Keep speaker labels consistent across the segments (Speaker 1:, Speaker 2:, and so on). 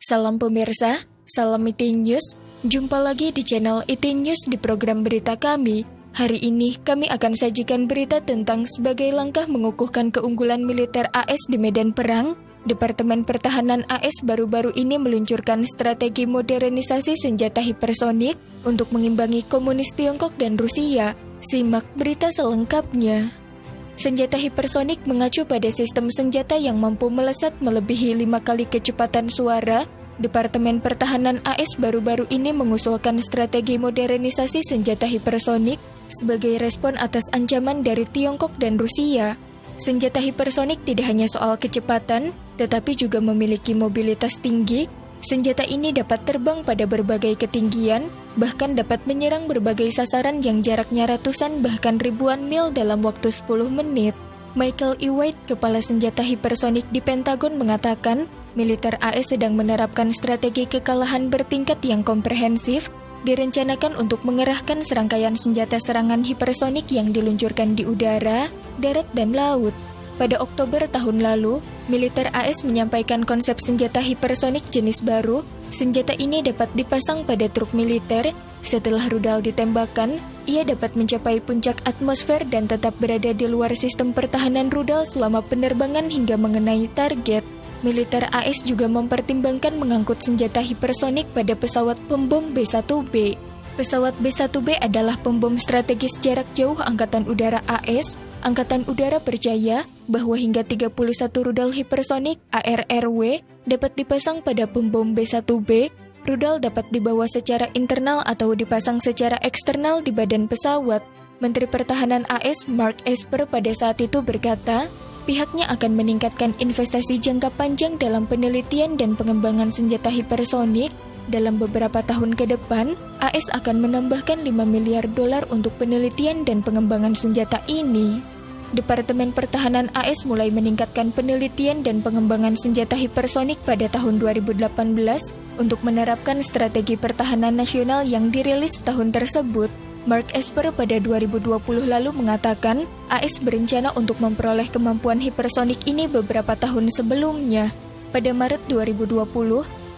Speaker 1: Salam pemirsa, salam IT News. Jumpa lagi di channel IT News di program berita kami. Hari ini kami akan sajikan berita tentang sebagai langkah mengukuhkan keunggulan militer AS di medan perang. Departemen Pertahanan AS baru-baru ini meluncurkan strategi modernisasi senjata hipersonik untuk mengimbangi komunis Tiongkok dan Rusia. Simak berita selengkapnya. Senjata hipersonik mengacu pada sistem senjata yang mampu melesat melebihi 5 kali kecepatan suara. Departemen Pertahanan AS baru-baru ini mengusulkan strategi modernisasi senjata hipersonik sebagai respon atas ancaman dari Tiongkok dan Rusia. Senjata hipersonik tidak hanya soal kecepatan, tetapi juga memiliki mobilitas tinggi. Senjata ini dapat terbang pada berbagai ketinggian, bahkan dapat menyerang berbagai sasaran yang jaraknya ratusan bahkan ribuan mil dalam waktu 10 menit. Michael E. White, kepala senjata hipersonik di Pentagon, mengatakan militer AS sedang menerapkan strategi kekalahan bertingkat yang komprehensif, direncanakan untuk mengerahkan serangkaian senjata serangan hipersonik yang diluncurkan di udara, darat, dan laut. Pada Oktober tahun lalu, militer AS menyampaikan konsep senjata hipersonik jenis baru. Senjata ini dapat dipasang pada truk militer. Setelah rudal ditembakkan, ia dapat mencapai puncak atmosfer dan tetap berada di luar sistem pertahanan rudal selama penerbangan hingga mengenai target. Militer AS juga mempertimbangkan mengangkut senjata hipersonik pada pesawat pembom B-1B. Pesawat B-1B adalah pembom strategis jarak jauh Angkatan Udara AS. Angkatan Udara percaya bahwa hingga 31 rudal hipersonik ARRW dapat dipasang pada pembom B-1B. Rudal dapat dibawa secara internal atau dipasang secara eksternal di badan pesawat. Menteri Pertahanan AS Mark Esper pada saat itu berkata, pihaknya akan meningkatkan investasi jangka panjang dalam penelitian dan pengembangan senjata hipersonik. Dalam beberapa tahun ke depan, AS akan menambahkan $5 miliar untuk penelitian dan pengembangan senjata ini. Departemen Pertahanan AS mulai meningkatkan penelitian dan pengembangan senjata hipersonik pada tahun 2018 untuk menerapkan strategi pertahanan nasional yang dirilis tahun tersebut. Mark Esper pada 2020 lalu mengatakan AS berencana untuk memperoleh kemampuan hipersonik ini beberapa tahun sebelumnya. Pada Maret 2020,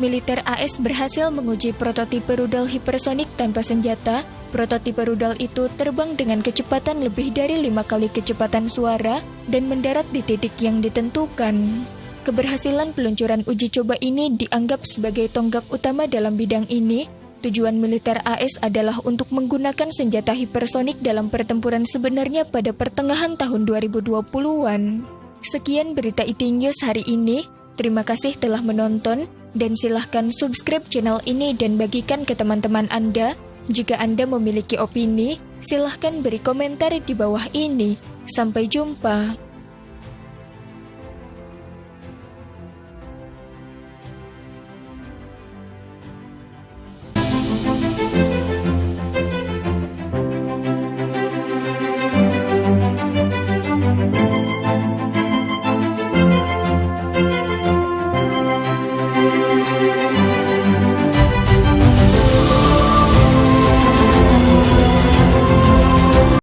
Speaker 1: militer AS berhasil menguji prototipe rudal hipersonik tanpa senjata. Prototipe rudal itu terbang dengan kecepatan lebih dari 5 kali kecepatan suara dan mendarat di titik yang ditentukan. Keberhasilan peluncuran uji coba ini dianggap sebagai tonggak utama dalam bidang ini. Tujuan militer AS adalah untuk menggunakan senjata hipersonik dalam pertempuran sebenarnya pada pertengahan tahun 2020-an. Sekian berita IT News hari ini. Terima kasih telah menonton dan silahkan subscribe channel ini dan bagikan ke teman-teman Anda. Jika Anda memiliki opini, silahkan beri komentar di bawah ini. Sampai jumpa.